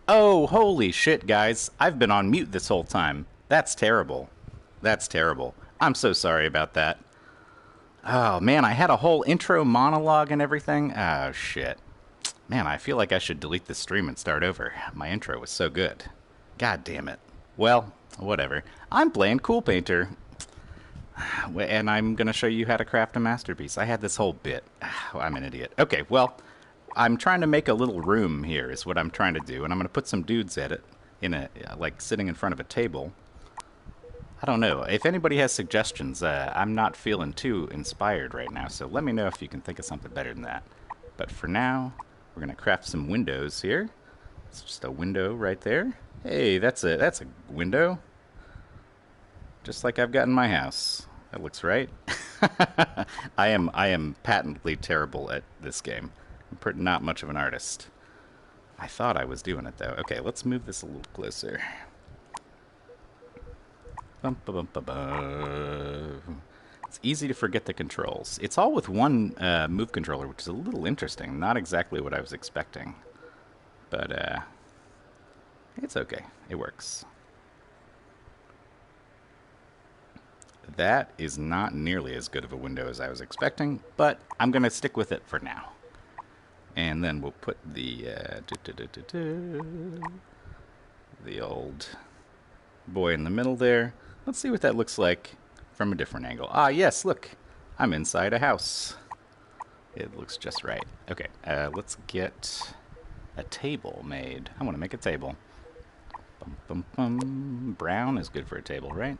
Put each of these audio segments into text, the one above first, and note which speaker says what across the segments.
Speaker 1: Oh, holy shit, guys. I've been on mute this whole time. That's terrible. That's terrible. I'm so sorry about that. Oh, man, I had a whole intro monologue and everything. Oh, shit. Man, I feel like I should delete this stream and start over. My intro was so good. God damn it. Well, whatever. I'm playing CoolPaintr, and I'm going to show you how to craft a masterpiece. I had this whole bit. I'm an idiot. Okay, well, I'm trying to make a little room here, is what I'm trying to do, and I'm going to put some dudes at it, in a like sitting in front of a table. I don't know. If anybody has suggestions, I'm not feeling too inspired right now, so let me know if you can think of something better than that. But for now, we're going to craft some windows here. It's just a window right there. Hey, that's a window. Just like I've got in my house. That looks right. I am patently terrible at this game. I'm not much of an artist. I thought I was doing it though. Okay, let's move this a little closer. Bum, ba, bum, ba, bum. It's easy to forget the controls. It's all with one move controller, which is a little interesting. Not exactly what I was expecting. But it's okay. It works. That is not nearly as good of a window as I was expecting, but I'm going to stick with it for now. And then we'll put the the old boy in the middle there. Let's see what that looks like from a different angle. Ah, yes, look. I'm inside a house. It looks just right. Okay, let's get a table made. I want to make a table. Bum, bum, bum. Brown is good for a table, right?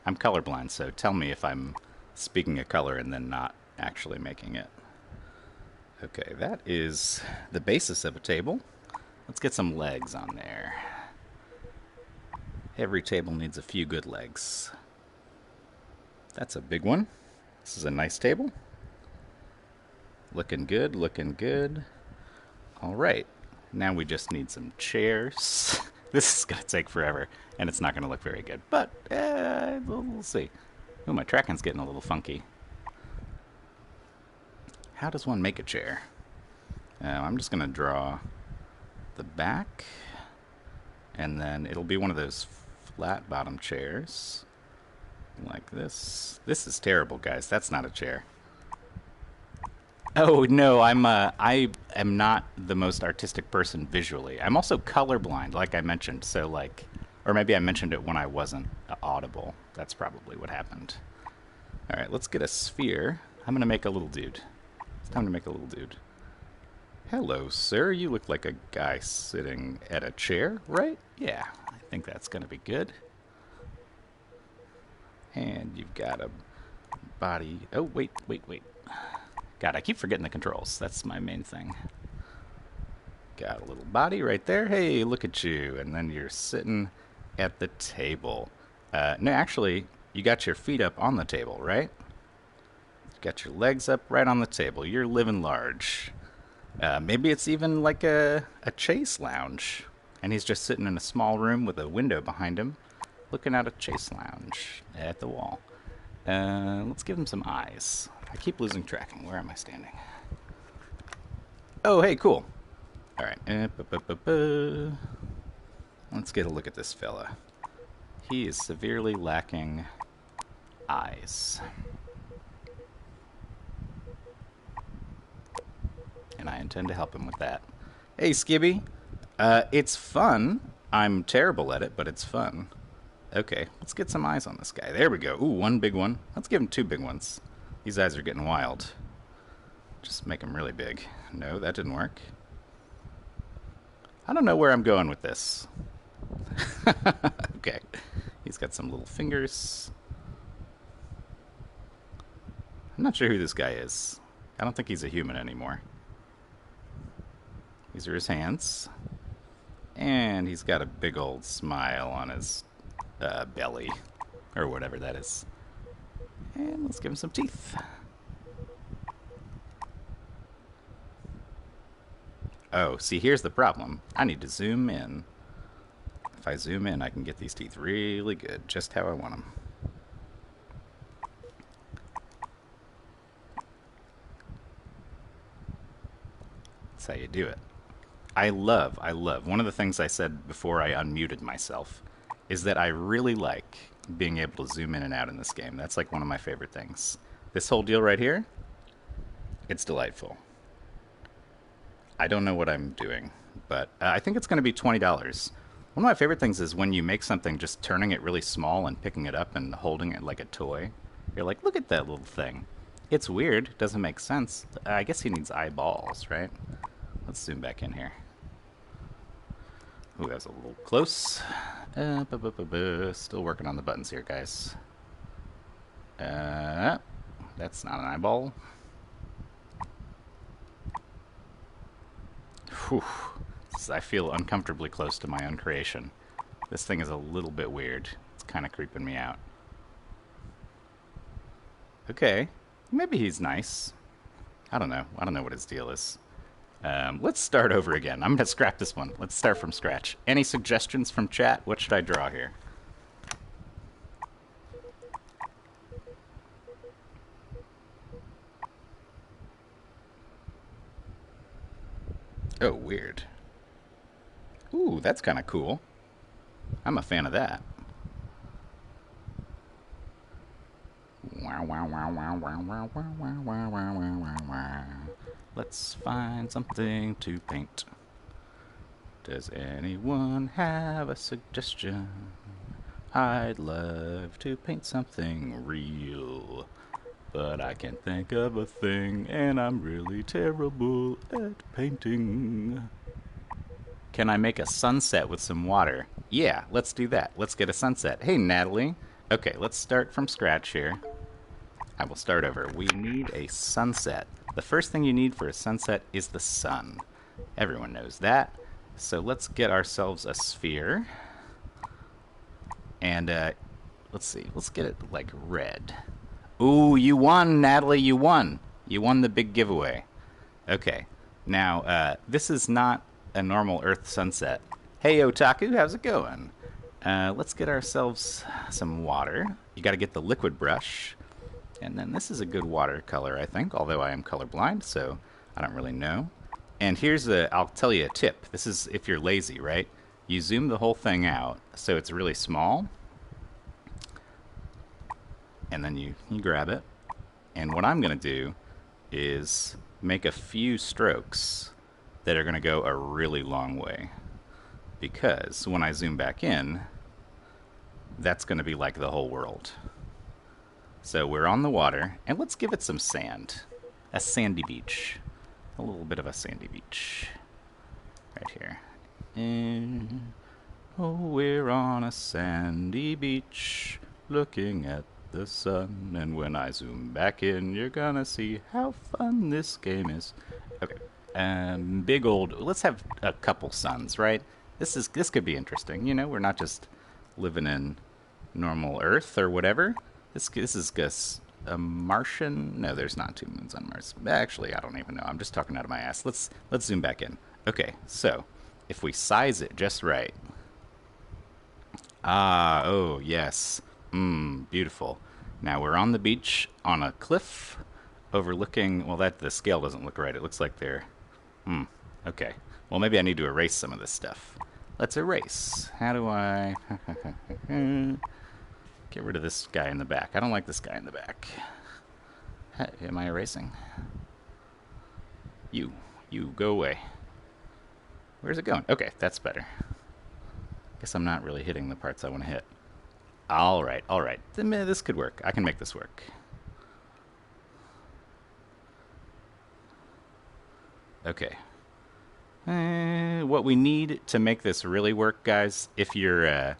Speaker 1: I'm colorblind, so tell me if I'm speaking a color and then not actually making it. Okay, that is the basis of a table. Let's get some legs on there. Every table needs a few good legs. That's a big one. This is a nice table. Looking good, looking good. All right, now we just need some chairs. This is going to take forever, and it's not going to look very good, but we'll see. Oh, my tracking's getting a little funky. How does one make a chair? I'm just going to draw the back, and then it'll be one of those flat bottom chairs, like this. This is terrible, guys. That's not a chair. Oh no, I am not the most artistic person visually. I'm also colorblind, like I mentioned. So like, or maybe I mentioned it when I wasn't audible. That's probably what happened. All right, let's get a sphere. I'm gonna make a little dude. It's time to make a little dude. Hello, sir. You look like a guy sitting at a chair, right? Yeah, I think that's gonna be good. And you've got a body. Oh, wait, wait, wait. God, I keep forgetting the controls. That's my main thing. Got a little body right there. Hey, look at you. And then you're sitting at the table. No, actually, you got your feet up on the table, right? You got your legs up right on the table. You're living large. Maybe it's even like a chase lounge. And he's just sitting in a small room with a window behind him, looking at a chase lounge at the wall. Let's give him some eyes. I keep losing tracking. Where am I standing? Oh, hey, cool. All right. Let's get a look at this fella. He is severely lacking eyes. And I intend to help him with that. Hey, Skibby. It's fun. I'm terrible at it, but it's fun. Okay, let's get some eyes on this guy. There we go. Ooh, one big one. Let's give him two big ones. These eyes are getting wild. Just make them really big. No, that didn't work. I don't know where I'm going with this. Okay. He's got some little fingers. I'm not sure who this guy is. I don't think he's a human anymore. These are his hands. And he's got a big old smile on his belly. Or whatever that is. And let's give him some teeth. Oh, see, here's the problem. I need to zoom in. If I zoom in, I can get these teeth really good, just how I want them. That's how you do it. I love. One of the things I said before I unmuted myself is that I really like being able to zoom in and out in this game. That's like one of my favorite things. This whole deal right here, it's delightful. I don't know what I'm doing, but I think it's going to be $20. One of my favorite things is when you make something, just turning it really small and picking it up and holding it like a toy. You're like, look at that little thing. It's weird. Doesn't make sense. I guess he needs eyeballs, right? Let's zoom back in here. Ooh, that was a little close. Still working on the buttons here, guys. That's not an eyeball. Whew. I feel uncomfortably close to my own creation. This thing is a little bit weird. It's kind of creeping me out. Okay. Maybe he's nice. I don't know. I don't know what his deal is. Let's start over again. I'm going to scrap this one. Let's start from scratch. Any suggestions from chat? What should I draw here? Oh, weird. Ooh, that's kind of cool. I'm a fan of that. Wow, wow, wow, wow, wow, wow, wow, wow, wow, wow, wow, wow. Let's find something to paint. Does anyone have a suggestion? I'd love to paint something real, but I can't think of a thing, and I'm really terrible at painting. Can I make a sunset with some water? Yeah, let's do that. Let's get a sunset. Hey, Natalie. Okay, let's start from scratch here. I will start over. We need a sunset. The first thing you need for a sunset is the sun. Everyone knows that. So let's get ourselves a sphere. And let's see. Let's get it like red. Ooh, you won, Natalie. You won. You won the big giveaway. Okay. Now, this is not a normal Earth sunset. Hey, Otaku, how's it going? Let's get ourselves some water. You got to get the liquid brush. And then this is a good watercolor, I think, although I am colorblind, so I don't really know. And here's I'll tell you a tip. This is if you're lazy, right? You zoom the whole thing out so it's really small. And then you grab it. And what I'm going to do is make a few strokes that are going to go a really long way. Because when I zoom back in, that's going to be like the whole world. So we're on the water, and let's give it some sand. A sandy beach. A little bit of a sandy beach. Right here. And, oh, we're on a sandy beach, looking at the sun. And when I zoom back in, you're gonna see how fun this game is. Okay. Big old. Let's have a couple suns, right? This could be interesting. You know, we're not just living in normal Earth or whatever. This is Gus. A Martian? No, there's not two moons on Mars. Actually, I don't even know. I'm just talking out of my ass. Let's zoom back in. Okay, so if we size it just right. Ah, oh yes. Beautiful. Now we're on the beach on a cliff overlooking. Well, the scale doesn't look right. It looks like they're. Okay. Well, maybe I need to erase some of this stuff. Let's erase. How do I? Get rid of this guy in the back. I don't like this guy in the back. Am I erasing? You go away. Where's it going? Okay, that's better. Guess I'm not really hitting the parts I want to hit. All right. This could work. I can make this work. Okay. What we need to make this really work, guys, if you're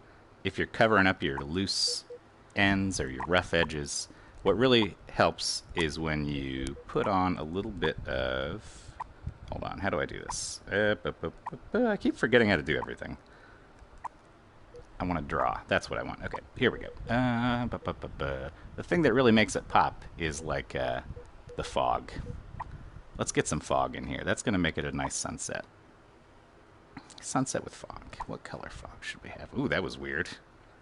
Speaker 1: covering up your loose ends or your rough edges, what really helps is when you put on a little bit of. Hold on, how do I do this? I keep forgetting how to do everything. I want to draw. That's what I want. Okay, here we go. The thing that really makes it pop is like the fog. Let's get some fog in here. That's going to make it a nice sunset. Sunset with fog. What color fog should we have? Ooh, that was weird.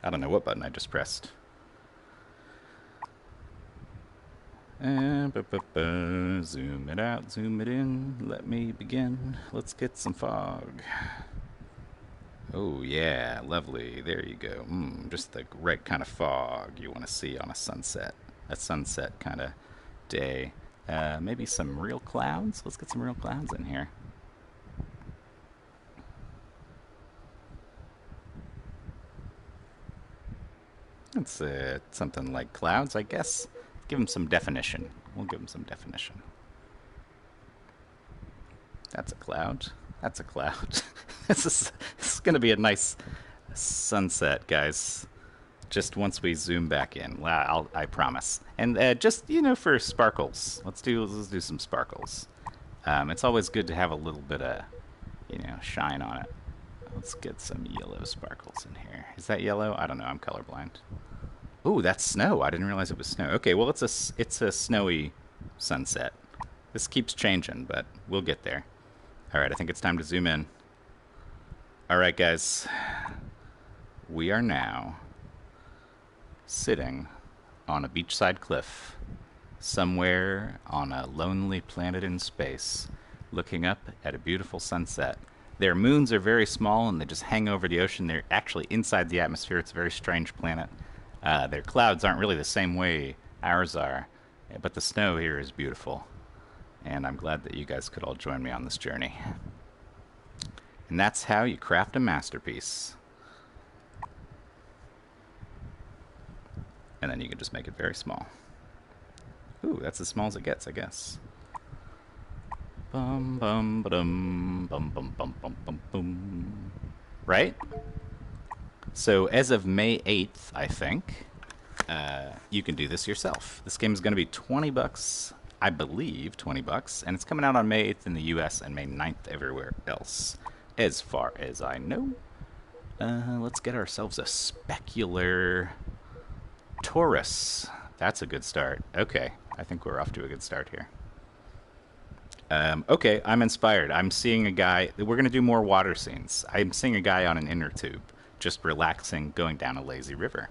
Speaker 1: I don't know what button I just pressed. Zoom it out, zoom it in. Let me begin. Let's get some fog. Oh, yeah, lovely. There you go. Just the right kind of fog you want to see on a sunset kind of day. Maybe some real clouds. Let's get some real clouds in here. It's something like clouds, I guess. Give them some definition. We'll give them some definition. That's a cloud. That's a cloud. This is going to be a nice sunset, guys. Just once we zoom back in, I promise. And just for sparkles, let's do some sparkles. It's always good to have a little bit of shine on it. Let's get some yellow sparkles in here. Is that yellow? I don't know. I'm colorblind. Ooh, that's snow. I didn't realize it was snow. Okay, well it's a snowy sunset. This keeps changing, but we'll get there. All right, I think it's time to zoom in. All right, guys. We are now sitting on a beachside cliff somewhere on a lonely planet in space, looking up at a beautiful sunset. Their moons are very small and they just hang over the ocean. They're actually inside the atmosphere. It's a very strange planet. Their clouds aren't really the same way ours are, but the snow here is beautiful. And I'm glad that you guys could all join me on this journey. And that's how you craft a masterpiece. And then you can just make it very small. Ooh, that's as small as it gets, I guess. Bum bum ba-dum, bum bum bum bum bum bum. Right? So as of May 8th, I think, you can do this yourself. This game is going to be $20, I believe, $20, and it's coming out on May 8th in the US and May 9th everywhere else, as far as I know. Let's get ourselves a specular Taurus. That's a good start. Okay, I think we're off to a good start here. Okay, I'm inspired. I'm seeing a guy. We're going to do more water scenes. I'm seeing a guy on an inner tube, just relaxing, going down a lazy river.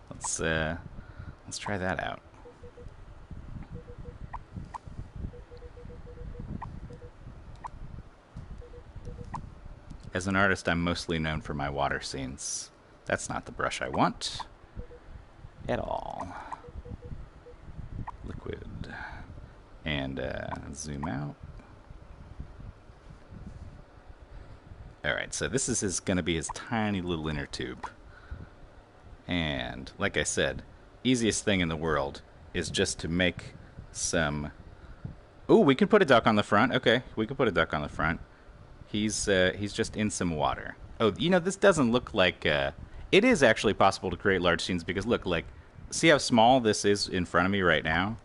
Speaker 1: Let's try that out. As an artist, I'm mostly known for my water scenes. That's not the brush I want at all. Liquid. And zoom out. Alright, so this is going to be his tiny little inner tube. And, like I said, easiest thing in the world is just to make some... Ooh, we can put a duck on the front. Okay, we can put a duck on the front. He's just in some water. Oh, this doesn't look like... It is actually possible to create large scenes because, look, like, see how small this is in front of me right now?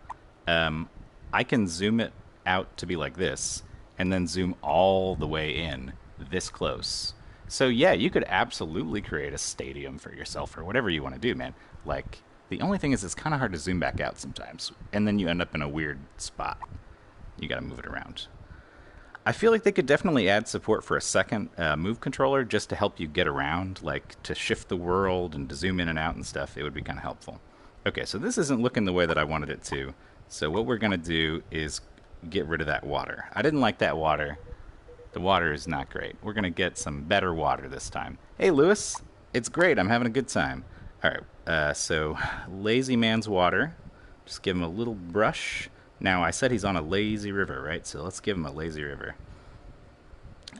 Speaker 1: I can zoom it out to be like this, and then zoom all the way in this close. So yeah, you could absolutely create a stadium for yourself or whatever you want to do, man. Like, the only thing is it's kind of hard to zoom back out sometimes, and then you end up in a weird spot. You gotta move it around. I feel like they could definitely add support for a second move controller just to help you get around, like to shift the world and to zoom in and out and stuff. It would be kind of helpful. Okay, so this isn't looking the way that I wanted it to. So what we're gonna do is get rid of that water. I didn't like that water. The water is not great. We're going to get some better water this time. Hey, Lewis. It's great. I'm having a good time. All right. So, lazy man's water. Just give him a little brush. Now, I said he's on a lazy river, right? So, let's give him a lazy river.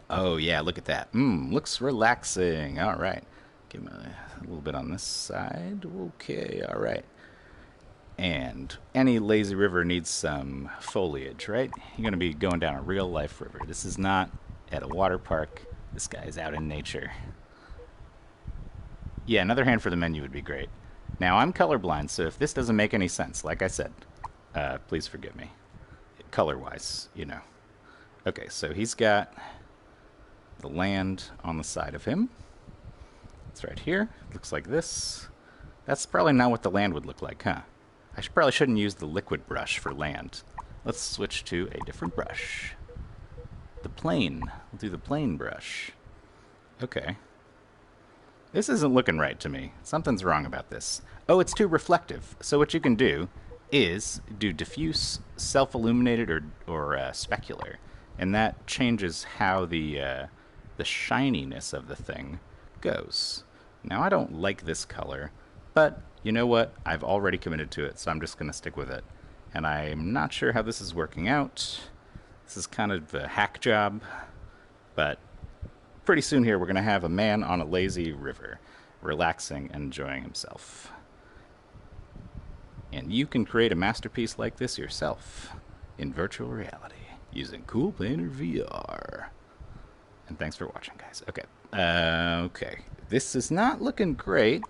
Speaker 1: Oh, yeah. Look at that. Looks relaxing. All right. Give him a little bit on this side. Okay. All right. And any lazy river needs some foliage, right? You're going to be going down a real-life river. This is not at a water park. This guy's out in nature. Yeah, another hand for the menu would be great. Now, I'm colorblind, so if this doesn't make any sense, like I said, please forgive me. Color-wise, Okay, so he's got the land on the side of him. It's right here. It looks like this. That's probably not what the land would look like, huh? I probably shouldn't use the liquid brush for land. Let's switch to a different brush. The plane. We'll do the plane brush. Okay. This isn't looking right to me. Something's wrong about this. Oh, it's too reflective. So what you can do is do diffuse, self-illuminated, or specular, and that changes how the shininess of the thing goes. Now I don't like this color, but you know what? I've already committed to it, so I'm just going to stick with it. And I'm not sure how this is working out. This is kind of a hack job, but pretty soon here we're going to have a man on a lazy river, relaxing and enjoying himself. And you can create a masterpiece like this yourself in virtual reality using CoolPaintr VR. And thanks for watching, guys. Okay. Okay. This is not looking great,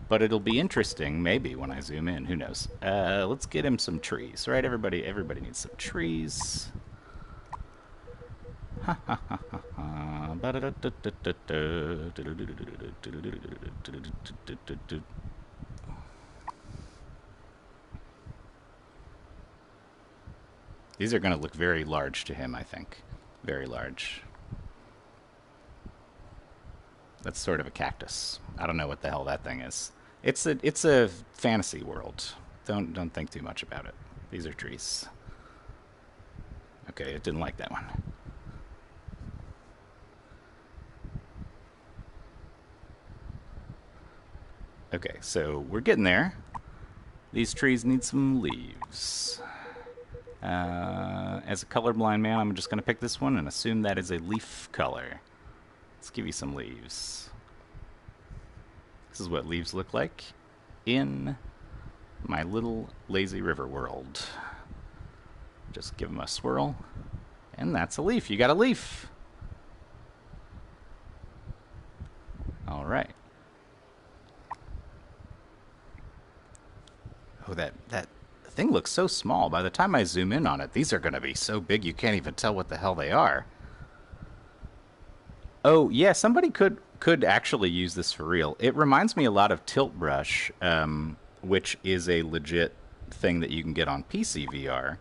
Speaker 1: but it'll be interesting maybe when I zoom in. Who knows? Let's get him some trees, right? Everybody needs some trees. Ha ha ha ha ha. These are going to look very large to him, I think. Very large. That's sort of a cactus. I don't know what the hell that thing is. It's a fantasy world. Don't think too much about it. These are trees. Okay, it didn't like that one. Okay, so we're getting there. These trees need some leaves. As a colorblind man, I'm just going to pick this one and assume that is a leaf color. Let's give you some leaves. This is what leaves look like in my little lazy river world. Just give them a swirl, and that's a leaf. You got a leaf. All right. Oh, that thing looks so small. By the time I zoom in on it, these are going to be so big you can't even tell what the hell they are. Oh, yeah, somebody could actually use this for real. It reminds me a lot of Tilt Brush, which is a legit thing that you can get on PSVR.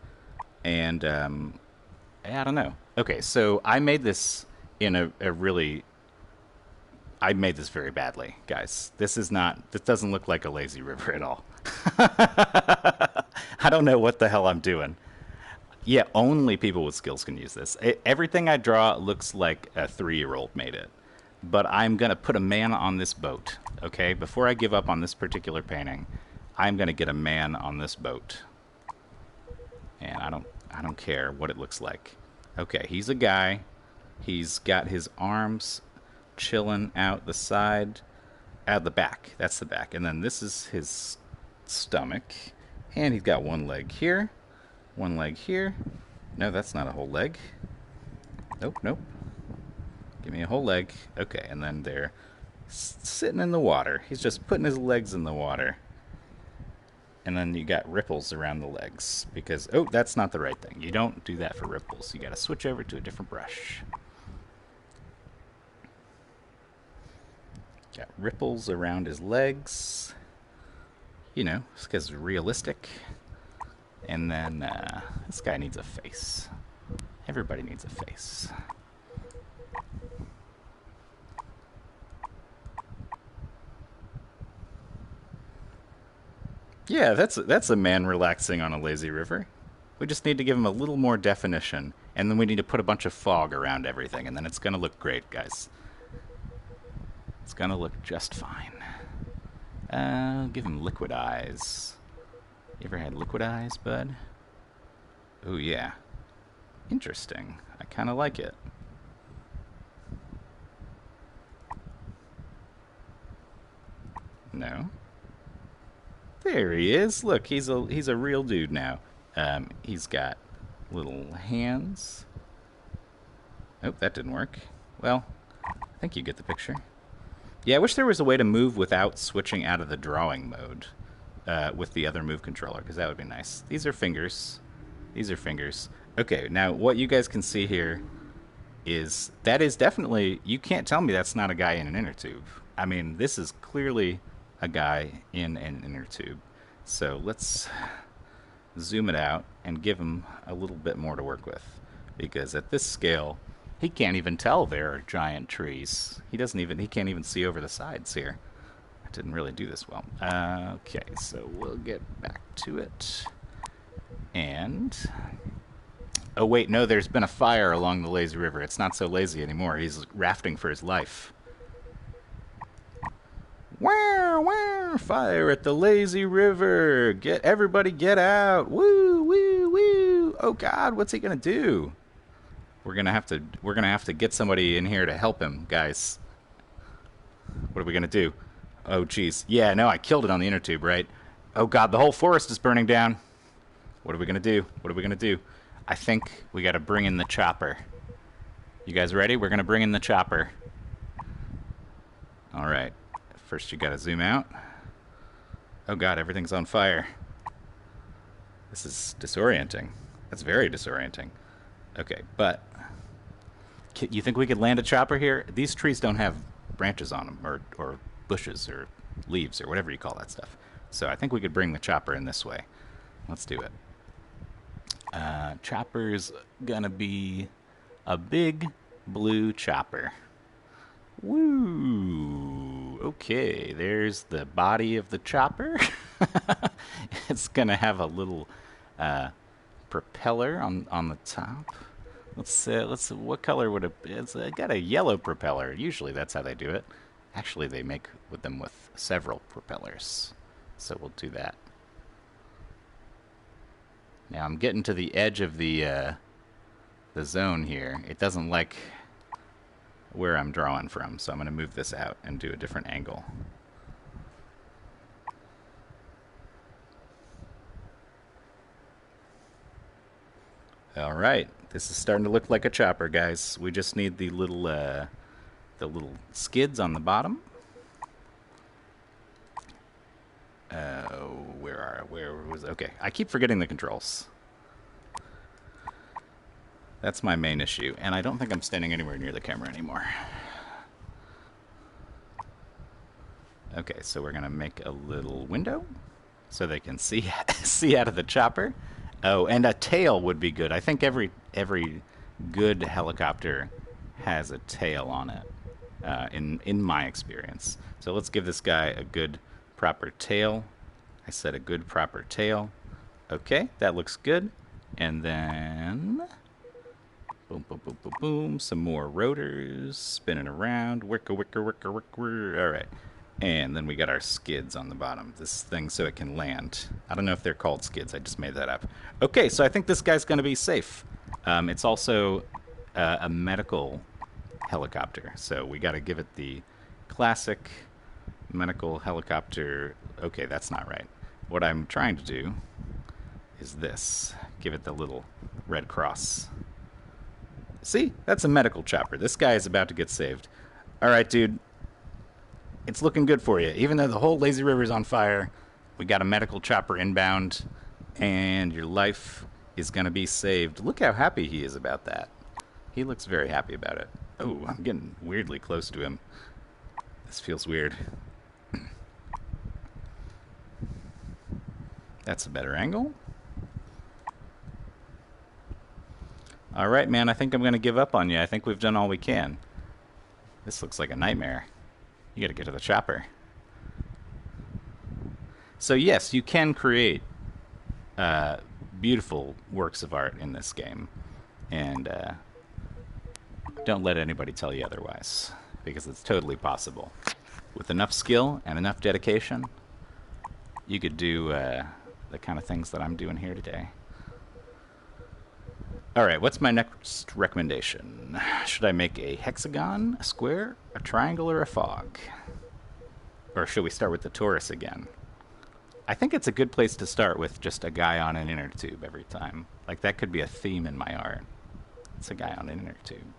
Speaker 1: And, I don't know. Okay, so I made this in a really... I made this very badly, guys. This doesn't look like a lazy river at all. I don't know what the hell I'm doing. Yeah, only people with skills can use this. Everything I draw looks like a 3-year-old made it. But I'm going to put a man on this boat, okay? Before I give up on this particular painting, I'm going to get a man on this boat. And I don't care what it looks like. Okay, he's a guy. He's got his arms chilling out the side, out the back. That's the back. And then this is his stomach. And he's got one leg here. One leg here. No, that's not a whole leg. Nope, nope. Give me a whole leg. Okay, and then they're sitting in the water. He's just putting his legs in the water. And then you got ripples around the legs. Because, oh, that's not the right thing. You don't do that for ripples. You got to switch over to a different brush. Got ripples around his legs. You know, because it's realistic. And then this guy needs a face. Everybody needs a face. Yeah, that's a man relaxing on a lazy river. We just need to give him a little more definition, and then we need to put a bunch of fog around everything, and then it's going to look great, guys. It's going to look just fine. Give him liquid eyes. You ever had liquid eyes, bud? Oh, yeah. Interesting. I kind of like it. No? There he is. Look, he's a real dude now. He's got little hands. Oh, that didn't work. Well, I think you get the picture. Yeah, I wish there was a way to move without switching out of the drawing mode with the other move controller, because that would be nice. These are fingers. These are fingers. Okay, now what you guys can see here is that is definitely... You can't tell me that's not a guy in an inner tube. I mean, this is clearly a guy in an inner tube. So let's zoom it out and give him a little bit more to work with, because at this scale he can't even tell there are giant trees. He can't even see over the sides here. I didn't really do this well. Okay, so we'll get back to it. And... oh, wait, no, there's been a fire along the lazy river. It's not so lazy anymore. He's rafting for his life. Wow, wow, fire at the lazy river. Everybody get out. Woo, woo, woo. Oh God, what's he gonna do? We're gonna have to get somebody in here to help him, guys. What are we gonna do? Oh jeez. Yeah, no, I killed it on the inner tube, right? Oh God, the whole forest is burning down. What are we gonna do? What are we gonna do? I think we gotta bring in the chopper. You guys ready? We're gonna bring in the chopper. Alright. First you gotta zoom out. Oh God, everything's on fire. This is disorienting. That's very disorienting. Okay, but... you think we could land a chopper here? These trees don't have branches on them, or bushes, or leaves, or whatever you call that stuff. So I think we could bring the chopper in this way. Let's do it. Chopper's gonna be a big blue chopper. Woo! Okay, there's the body of the chopper. It's gonna have a little propeller on the top. Let's what color would it? It's got a yellow propeller. Usually that's how they do it. Actually, they make them with several propellers. So we'll do that. Now I'm getting to the edge of the zone here. It doesn't like where I'm drawing from, so I'm going to move this out and do a different angle. All right, this is starting to look like a chopper, guys. We just need the little skids on the bottom. Where was... okay, I keep forgetting the controls. That's my main issue, and I don't think I'm standing anywhere near the camera anymore. Okay, so we're gonna make a little window so they can see see out of the chopper. Oh, and a tail would be good. I think every good helicopter has a tail on it, in my experience. So let's give this guy a good proper tail. I said a good proper tail. Okay, that looks good. And then boom, boom, boom, boom, boom. Some more rotors spinning around. Wicker, wicker, wicker, wicker. All right. And then we got our skids on the bottom. This thing so it can land. I don't know if they're called skids. I just made that up. Okay, so I think this guy's going to be safe. It's also a medical helicopter. So we got to give it the classic medical helicopter. Okay, that's not right. What I'm trying to do is this. Give it the little red cross. See? That's a medical chopper. This guy is about to get saved. All right, dude. It's looking good for you. Even though the whole lazy river is on fire, we got a medical chopper inbound, and your life is going to be saved. Look how happy he is about that. He looks very happy about it. Oh, I'm getting weirdly close to him. This feels weird. That's a better angle. All right, man, I think I'm going to give up on you. I think we've done all we can. This looks like a nightmare. You got to get to the chopper. So yes, you can create beautiful works of art in this game. And don't let anybody tell you otherwise, because it's totally possible. With enough skill and enough dedication, you could do the kind of things that I'm doing here today. Alright, what's my next recommendation? Should I make a hexagon, a square, a triangle, or a fog? Or should we start with the torus again? I think it's a good place to start with just a guy on an inner tube every time. Like, that could be a theme in my art. It's a guy on an inner tube.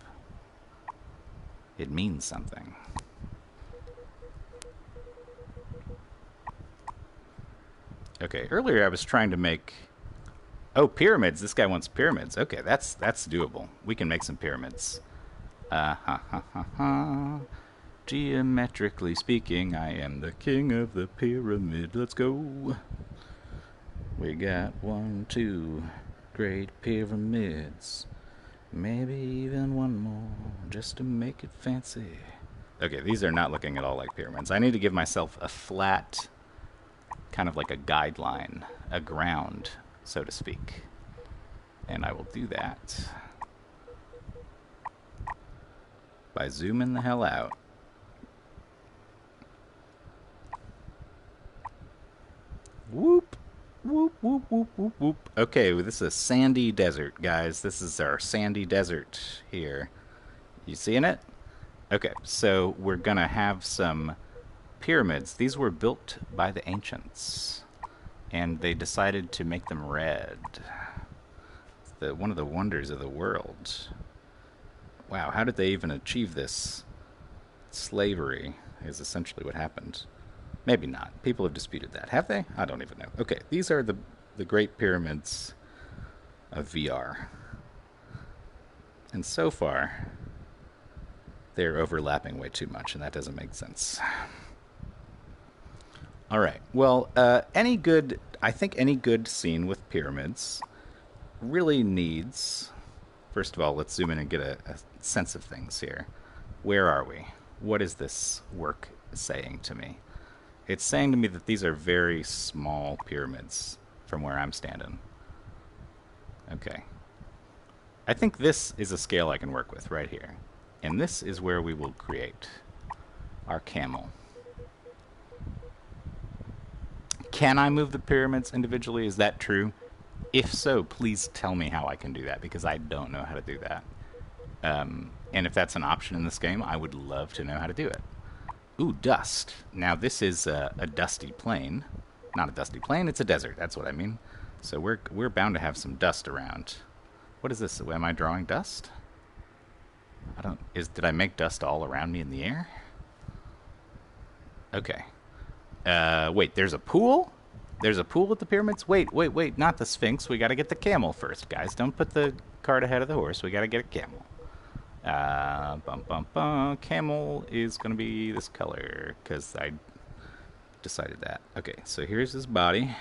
Speaker 1: It means something. Okay, earlier I was trying to make... oh, pyramids. This guy wants pyramids. Okay, that's doable. We can make some pyramids. Geometrically speaking, I am the king of the pyramid. Let's go. We got 1, 2 great pyramids. Maybe even one more, just to make it fancy. Okay, these are not looking at all like pyramids. I need to give myself a flat, kind of like a guideline, a ground, so to speak. And I will do that by zooming the hell out. Whoop, whoop, whoop, whoop, whoop, whoop. Okay, well, this is a sandy desert, guys. This is our sandy desert here. You seeing it? Okay, so we're gonna have some pyramids. These were built by the ancients, and they decided to make them red. It's one of the wonders of the world. Wow, how did they even achieve this? Slavery is essentially what happened. Maybe not. People have disputed that. Have they? I don't even know. Okay, these are the Great Pyramids of VR. And so far, they're overlapping way too much, and that doesn't make sense. All right. Well, I think any good scene with pyramids really needs... First of all, let's zoom in and get a sense of things here. Where are we? What is this work saying to me? It's saying to me that these are very small pyramids from where I'm standing. Okay. I think this is a scale I can work with right here. And this is where we will create our camel. Can I move the pyramids individually? Is that true? If so, please tell me how I can do that, because I don't know how to do that. And if that's an option in this game, I would love to know how to do it. Ooh, dust. Now this is a dusty plain. Not a dusty plain, it's a desert. That's what I mean. So we're bound to have some dust around. What is this? Am I drawing dust? Did I make dust all around me in the air? Okay. Wait, there's a pool? There's a pool at the pyramids? Wait, not the Sphinx. We gotta get the camel first, guys. Don't put the cart ahead of the horse. We gotta get a camel. Camel is gonna be this color, because I decided that. Okay, so here's his body.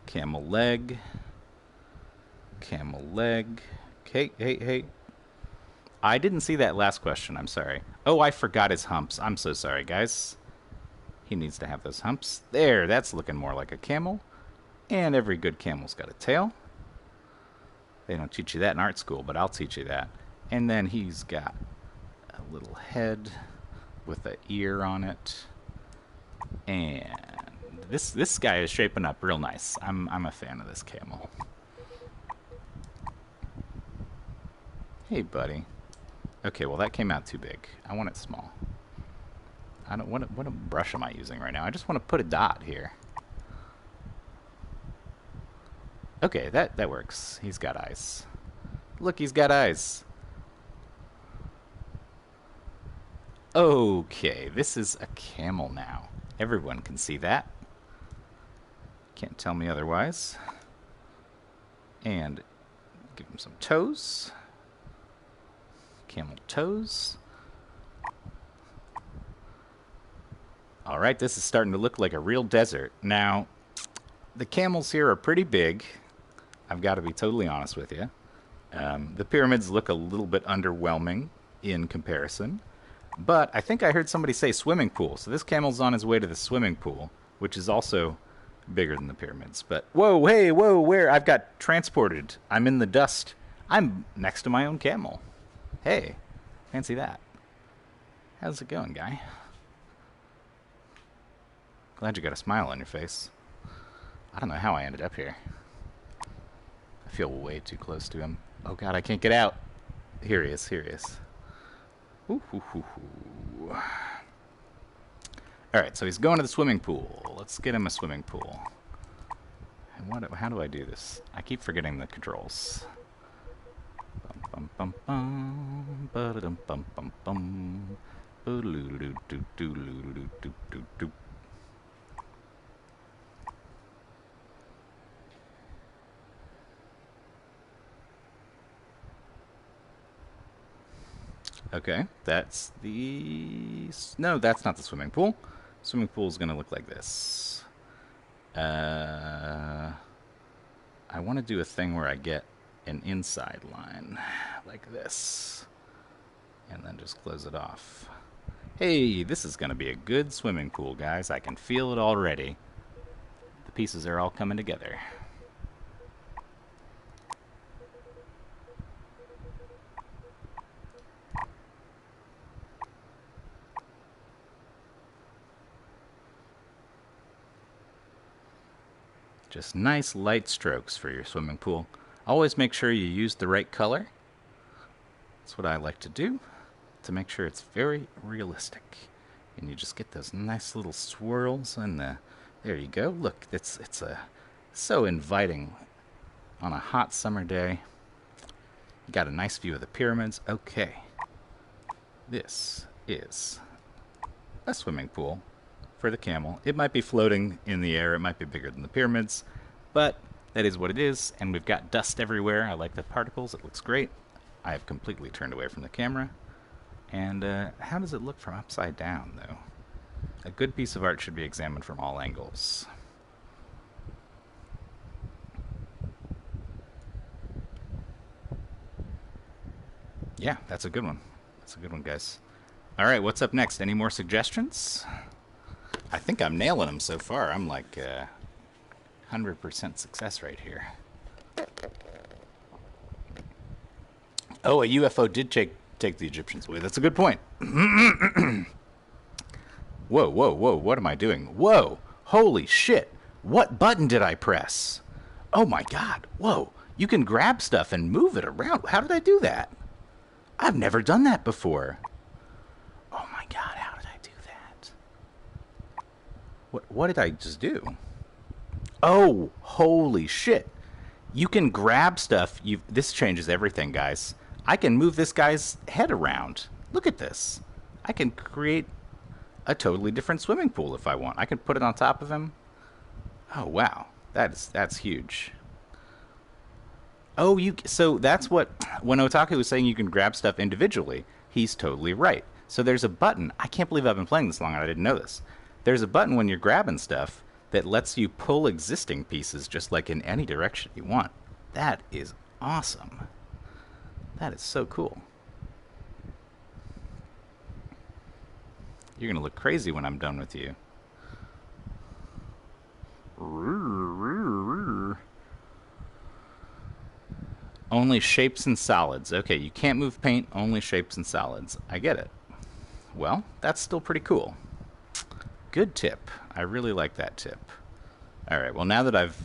Speaker 1: Camel leg. Camel leg. Hey. I didn't see that last question, I'm sorry. Oh, I forgot his humps. I'm so sorry, guys. He needs to have those humps. There, that's looking more like a camel. And every good camel's got a tail. They don't teach you that in art school, but I'll teach you that. And then he's got a little head with an ear on it. And this guy is shaping up real nice. I'm a fan of this camel. Hey, buddy. Okay, well that came out too big. I want it small. I don't what brush am I using right now? I just want to put a dot here. Okay, that works. He's got eyes. Look, he's got eyes. Okay, this is a camel now. Everyone can see that. Can't tell me otherwise. And give him some toes. Camel toes. Alright, this is starting to look like a real desert. Now, the camels here are pretty big. I've got to be totally honest with you. The pyramids look a little bit underwhelming in comparison. But I think I heard somebody say swimming pool. So this camel's on his way to the swimming pool, which is also bigger than the pyramids. But, whoa, hey, whoa, where? I've got transported. I'm in the dust. I'm next to my own camel. Hey, fancy that. How's it going, guy? Glad you got a smile on your face. I don't know how I ended up here. I feel way too close to him. Oh god, I can't get out. Here he is. Ooh, hoo, hoo, hoo. Alright, so he's going to the swimming pool. Let's get him a swimming pool. And how do I do this? I keep forgetting the controls. Bum bum bum bum ba dum bum bum bum boo doo doo doo doo doo doo doo doo. Okay, that's the... No, that's not the swimming pool. Swimming pool is going to look like this. I want to do a thing where I get an inside line, like this. And then just close it off. Hey, this is going to be a good swimming pool, guys. I can feel it already. The pieces are all coming together. Just nice light strokes for your swimming pool. Always make sure you use the right color. That's what I like to do to make sure it's very realistic. And you just get those nice little swirls and there you go. Look, it's so inviting on a hot summer day. You got a nice view of the pyramids. Okay. This is a swimming pool for the camel. It might be floating in the air. It might be bigger than the pyramids, but that is what it is. And we've got dust everywhere. I like the particles. It looks great. I have completely turned away from the camera. And how does it look from upside down, though? A good piece of art should be examined from all angles. Yeah, that's a good one. That's a good one, guys. All right, what's up next? Any more suggestions? I think I'm nailing them so far. I'm like 100% success right here. Oh, a UFO did take the Egyptians away. That's a good point. Whoa, whoa, whoa. What am I doing? Whoa. Holy shit. What button did I press? Oh my god. Whoa. You can grab stuff and move it around. How did I do that? I've never done that before. Oh my god, how did I do that? What did I just do? Oh, holy shit. You can grab stuff. This changes everything, guys. I can move this guy's head around. Look at this. I can create a totally different swimming pool if I want. I can put it on top of him. Oh, wow. That's huge. Oh, so that's what, when Otaku was saying you can grab stuff individually, he's totally right. So there's a button. I can't believe I've been playing this long and I didn't know this. There's a button when you're grabbing stuff that lets you pull existing pieces just like in any direction you want. That is awesome. That is so cool. You're going to look crazy when I'm done with you. Only shapes and solids. Okay, you can't move paint, only shapes and solids. I get it. Well, that's still pretty cool. Good tip. I really like that tip. Alright, well now that I've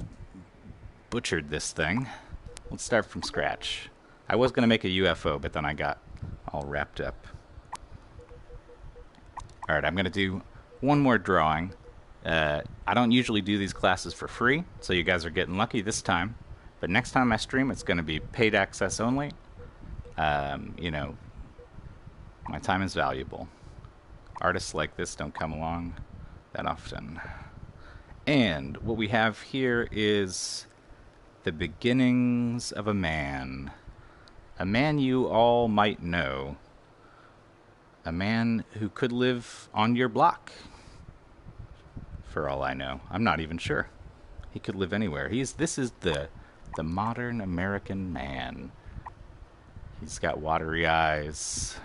Speaker 1: butchered this thing, let's start from scratch. I was going to make a UFO, but then I got all wrapped up. Alright, I'm going to do one more drawing. I don't usually do these classes for free, so you guys are getting lucky this time. But next time I stream, it's going to be paid access only. You know, my time is valuable. Artists like this don't come along that often. And what we have here is the beginnings of a man. A man you all might know. A man who could live on your block. For all I know. I'm not even sure. He could live anywhere. This is the modern American man. He's got watery eyes.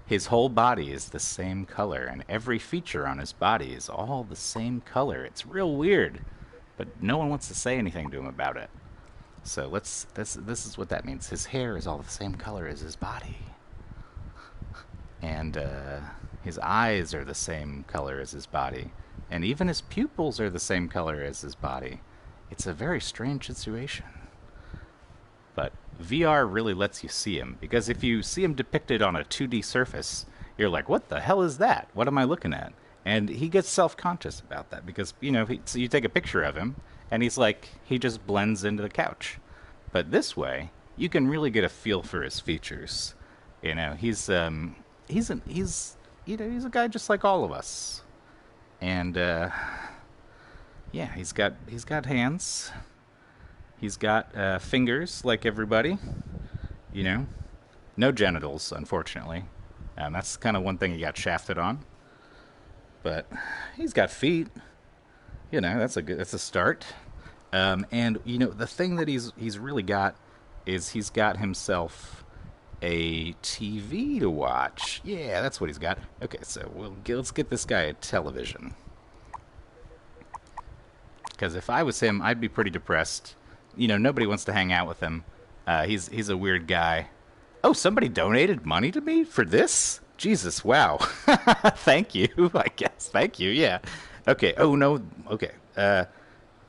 Speaker 1: His whole body is the same color, and every feature on his body is all the same color. It's real weird, but no one wants to say anything to him about it. So this is what that means. His hair is all the same color as his body. And his eyes are the same color as his body. And even his pupils are the same color as his body. It's a very strange situation. But VR really lets you see him, because if you see him depicted on a 2D surface, you're like, what the hell is that? What am I looking at? And he gets self-conscious about that, because, you know, so you take a picture of him, and he's like, he just blends into the couch. But this way, you can really get a feel for his features. You know, he's a guy just like all of us. And, yeah, he's got hands. He's got fingers like everybody. You know, no genitals, unfortunately. That's kind of one thing he got shafted on. But he's got feet. You know, that's a start. And you know, the thing that he's really got is he's got himself a TV to watch. Yeah, that's what he's got. Okay, so let's get this guy a television. Because if I was him, I'd be pretty depressed. You know, nobody wants to hang out with him. He's a weird guy. Oh, somebody donated money to me for this? Jesus, wow. Thank you, I guess. Thank you, yeah. Okay, oh no, okay.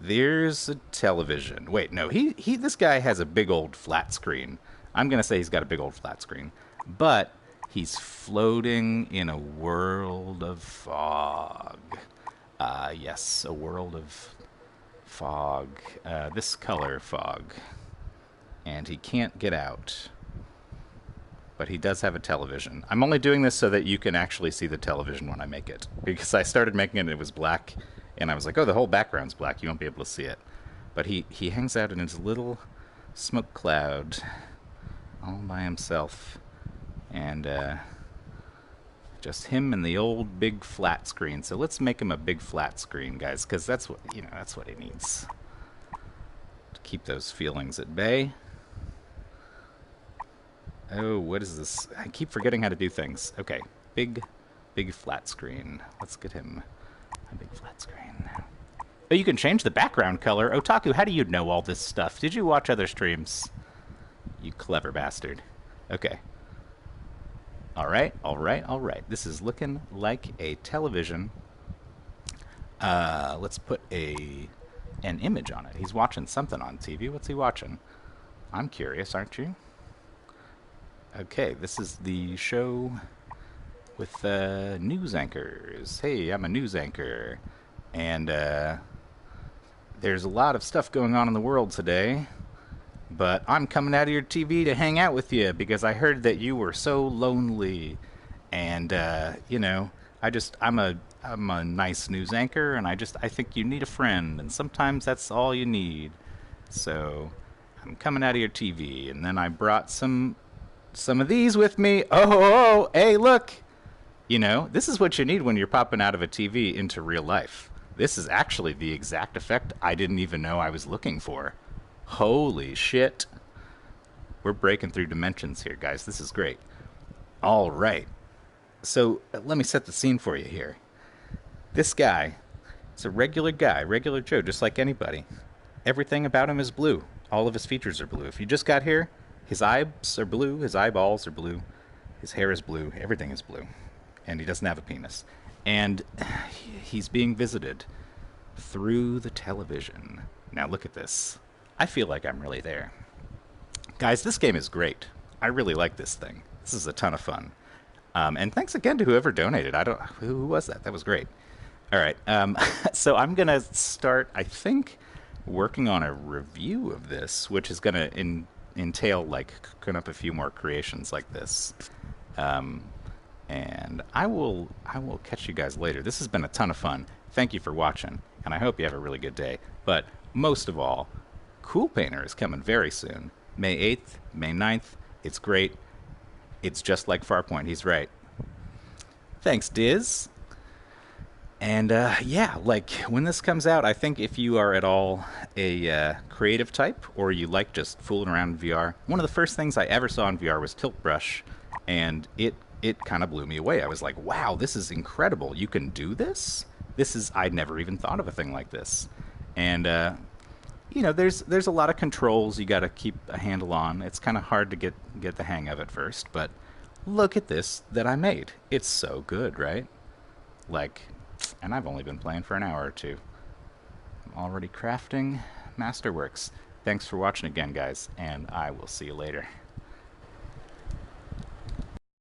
Speaker 1: There's a television. Wait, no, this guy has a big old flat screen. I'm gonna say he's got a big old flat screen, but he's floating in a world of fog. Yes, a world of fog. This color fog, and he can't get out. But he does have a television. I'm only doing this so that you can actually see the television when I make it, because I started making it and it was black, and I was like, oh, the whole background's black. You won't be able to see it. But he hangs out in his little smoke cloud all by himself. And just him and the old big flat screen. So let's make him a big flat screen, guys, because that's what he needs to keep those feelings at bay. Oh, what is this? I keep forgetting how to do things. Okay, big flat screen. Let's get him a big flat screen. Oh, you can change the background color. Otaku, how do you know all this stuff? Did you watch other streams? You clever bastard. Okay. All right. This is looking like a television. Let's put an image on it. He's watching something on TV. What's he watching? I'm curious, aren't you? Okay, this is the show with news anchors. Hey, I'm a news anchor. And there's a lot of stuff going on in the world today. But I'm coming out of your TV to hang out with you because I heard that you were so lonely. And, I'm a nice news anchor, and I think you need a friend. And sometimes that's all you need. So I'm coming out of your TV. And then I brought some of these with me. Oh, hey, look. This is what you need when you're popping out of a TV into real life. This is actually the exact effect I didn't even know I was looking for. Holy shit. We're breaking through dimensions here, guys. This is great. All right. So let me set the scene for you here. This guy is a regular guy, regular Joe, just like anybody. Everything about him is blue. All of his features are blue. If you just got here, his eyes are blue, his eyeballs are blue, his hair is blue, everything is blue. And he doesn't have a penis. And he's being visited through the television. Now look at this. I feel like I'm really there. Guys, this game is great. I really like this thing. This is a ton of fun. And thanks again to whoever donated. Who was that? That was great. All right. So I'm going to start, I think, working on a review of this, which is going to entail cooking up a few more creations like this. And I will catch you guys later. This has been a ton of fun. Thank you for watching, and I hope you have a really good day. But most of all, CoolPaintr is coming very soon. May 8th, May 9th. It's great. It's just like Farpoint. He's right. Thanks, Diz. And when this comes out, I think if you are at all a creative type, or you like just fooling around in VR, one of the first things I ever saw in VR was Tilt Brush, and it kind of blew me away. I was like, wow, this is incredible. You can do this? I'd never even thought of a thing like this. And, there's a lot of controls you got to keep a handle on. It's kind of hard to get the hang of it first, but look at this that I made. It's so good, right? And I've only been playing for an hour or two. I'm already crafting masterworks. Thanks for watching again, guys, and I will see you later.